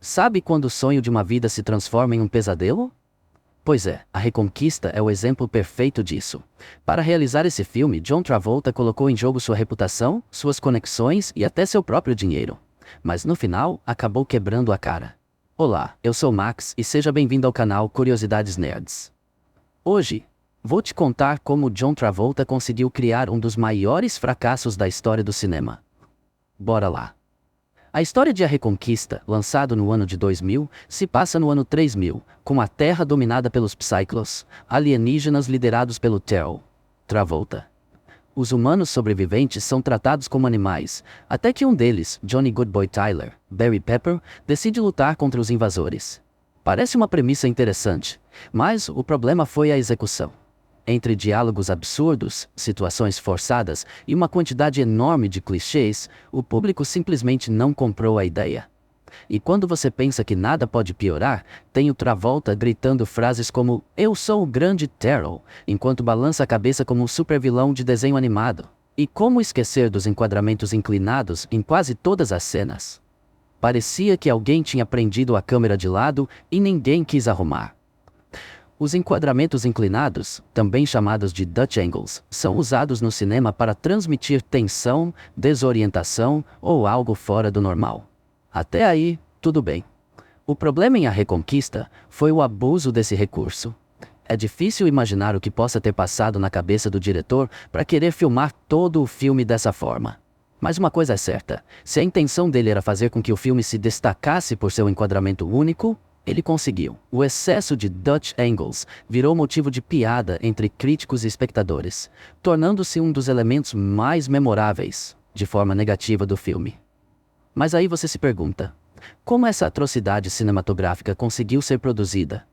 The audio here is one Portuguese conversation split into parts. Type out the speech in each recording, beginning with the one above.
Sabe quando o sonho de uma vida se transforma em um pesadelo? Pois é, A Reconquista é o exemplo perfeito disso. Para realizar esse filme, John Travolta colocou em jogo sua reputação, suas conexões e até seu próprio dinheiro. Mas no final, acabou quebrando a cara. Olá, eu sou Max e seja bem-vindo ao canal Curiosidades Nerds. Hoje, vou te contar como John Travolta conseguiu criar um dos maiores fracassos da história do cinema. Bora lá! A história de A Reconquista, lançado no ano de 2000, se passa no ano 3000, com a Terra dominada pelos Psychlos, alienígenas liderados pelo Terrell Travolta. Os humanos sobreviventes são tratados como animais, até que um deles, Johnny Goodboy Tyler, Barry Pepper, decide lutar contra os invasores. Parece uma premissa interessante, mas o problema foi a execução. Entre diálogos absurdos, situações forçadas e uma quantidade enorme de clichês, o público simplesmente não comprou a ideia. E quando você pensa que nada pode piorar, tem o Travolta gritando frases como "Eu sou o grande Terrell", enquanto balança a cabeça como um supervilão de desenho animado. E como esquecer dos enquadramentos inclinados em quase todas as cenas? Parecia que alguém tinha prendido a câmera de lado e ninguém quis arrumar. Os enquadramentos inclinados, também chamados de Dutch angles, são usados no cinema para transmitir tensão, desorientação ou algo fora do normal. Até aí, tudo bem. O problema em A Reconquista foi o abuso desse recurso. É difícil imaginar o que possa ter passado na cabeça do diretor para querer filmar todo o filme dessa forma. Mas uma coisa é certa, se a intenção dele era fazer com que o filme se destacasse por seu enquadramento único, ele conseguiu. O excesso de Dutch angles virou motivo de piada entre críticos e espectadores, tornando-se um dos elementos mais memoráveis, de forma negativa, do filme. Mas aí você se pergunta, como essa atrocidade cinematográfica conseguiu ser produzida?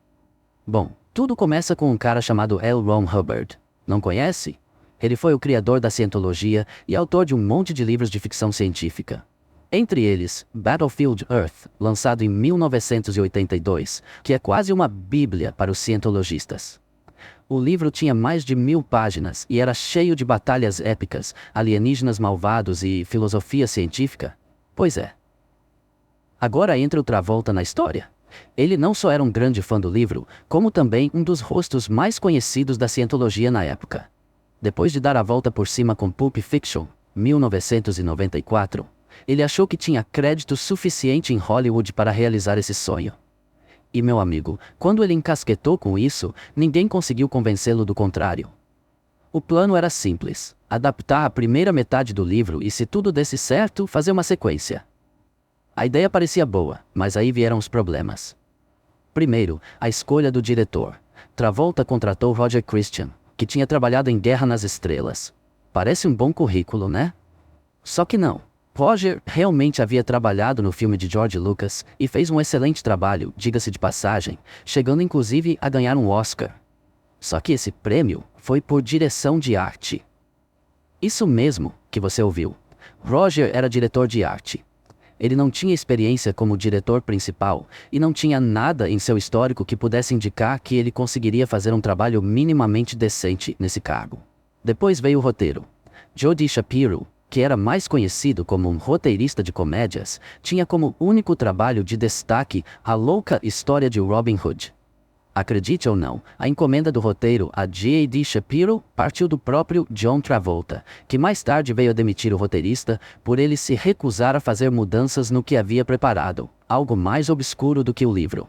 Bom, tudo começa com um cara chamado L. Ron Hubbard. Não conhece? Ele foi o criador da cientologia e autor de um monte de livros de ficção científica. Entre eles, Battlefield Earth, lançado em 1982, que é quase uma bíblia para os cientologistas. O livro tinha mais de 1000 páginas e era cheio de batalhas épicas, alienígenas malvados e filosofia científica. Pois é. Agora entra o Travolta na história. Ele não só era um grande fã do livro, como também um dos rostos mais conhecidos da cientologia na época. Depois de dar a volta por cima com Pulp Fiction, 1994, ele achou que tinha crédito suficiente em Hollywood para realizar esse sonho. E meu amigo, quando ele encasquetou com isso, ninguém conseguiu convencê-lo do contrário. O plano era simples: adaptar a primeira metade do livro e, se tudo desse certo, fazer uma sequência. A ideia parecia boa, mas aí vieram os problemas. Primeiro, a escolha do diretor. Travolta contratou Roger Christian, que tinha trabalhado em Guerra nas Estrelas. Parece um bom currículo, né? Só que não. Roger realmente havia trabalhado no filme de George Lucas e fez um excelente trabalho, diga-se de passagem, chegando inclusive a ganhar um Oscar. Só que esse prêmio foi por direção de arte. Isso mesmo que você ouviu. Roger era diretor de arte. Ele não tinha experiência como diretor principal e não tinha nada em seu histórico que pudesse indicar que ele conseguiria fazer um trabalho minimamente decente nesse cargo. Depois veio o roteiro. Joe DiShapiro, que era mais conhecido como um roteirista de comédias, tinha como único trabalho de destaque A Louca História de Robin Hood. Acredite ou não, a encomenda do roteiro a J.D. Shapiro partiu do próprio John Travolta, que mais tarde veio a demitir o roteirista por ele se recusar a fazer mudanças no que havia preparado, algo mais obscuro do que o livro.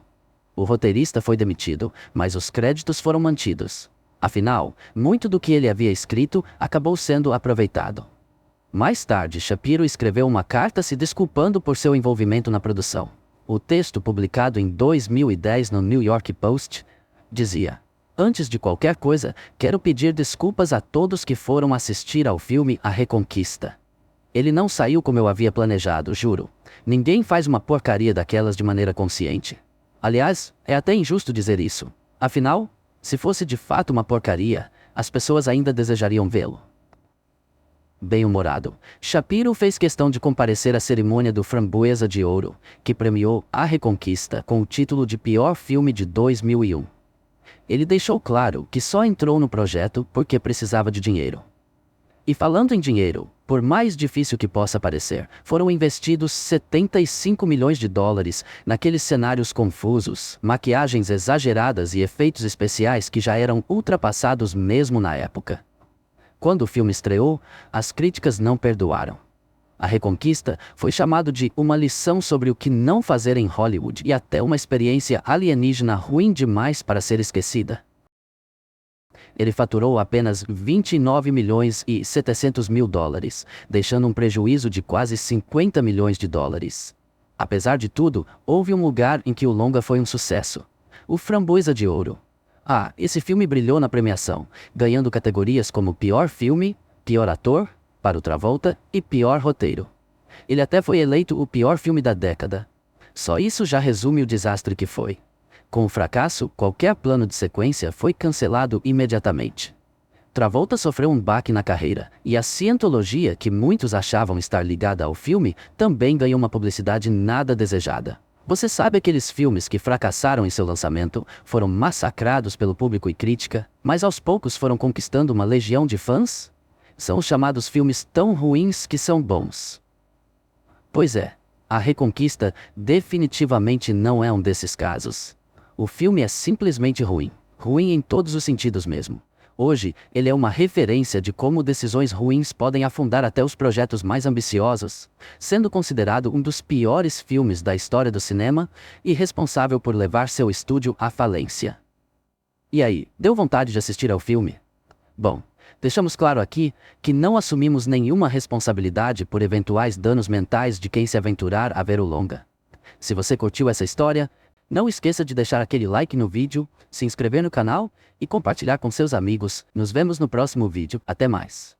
O roteirista foi demitido, mas os créditos foram mantidos. Afinal, muito do que ele havia escrito acabou sendo aproveitado. Mais tarde, Shapiro escreveu uma carta se desculpando por seu envolvimento na produção. O texto, publicado em 2010 no New York Post, dizia: "Antes de qualquer coisa, quero pedir desculpas a todos que foram assistir ao filme A Reconquista. Ele não saiu como eu havia planejado, juro. Ninguém faz uma porcaria daquelas de maneira consciente. Aliás, é até injusto dizer isso. Afinal, se fosse de fato uma porcaria, as pessoas ainda desejariam vê-lo." Bem-humorado, Shapiro fez questão de comparecer à cerimônia do Framboesa de Ouro, que premiou A Reconquista com o título de pior filme de 2001. Ele deixou claro que só entrou no projeto porque precisava de dinheiro. E falando em dinheiro, Por mais difícil que possa parecer, foram investidos 75 milhões de dólares naqueles cenários confusos, maquiagens exageradas e efeitos especiais que já eram ultrapassados mesmo na época. Quando o filme estreou, as críticas não perdoaram. A Reconquista foi chamado de uma lição sobre o que não fazer em Hollywood e até uma experiência alienígena ruim demais para ser esquecida. Ele faturou apenas 29 milhões e 700 mil dólares, deixando um prejuízo de quase 50 milhões de dólares. Apesar de tudo, houve um lugar em que o longa foi um sucesso: o Framboesa de Ouro. Esse filme brilhou na premiação, ganhando categorias como Pior Filme, Pior Ator, para o Travolta, e Pior Roteiro. Ele até foi eleito o pior filme da década. Só isso já resume o desastre que foi. Com o fracasso, qualquer plano de sequência foi cancelado imediatamente. Travolta sofreu um baque na carreira, e a Scientologia, que muitos achavam estar ligada ao filme, também ganhou uma publicidade nada desejada. Você sabe aqueles filmes que fracassaram em seu lançamento, foram massacrados pelo público e crítica, mas aos poucos foram conquistando uma legião de fãs? São os chamados filmes tão ruins que são bons. Pois é, A Reconquista definitivamente não é um desses casos. O filme é simplesmente ruim. Ruim em todos os sentidos mesmo. Hoje, ele é uma referência de como decisões ruins podem afundar até os projetos mais ambiciosos, sendo considerado um dos piores filmes da história do cinema e responsável por levar seu estúdio à falência. E aí, deu vontade de assistir ao filme? Bom, deixamos claro aqui que não assumimos nenhuma responsabilidade por eventuais danos mentais de quem se aventurar a ver o longa. Se você curtiu essa história, não esqueça de deixar aquele like no vídeo, se inscrever no canal e compartilhar com seus amigos. Nos vemos no próximo vídeo. Até mais.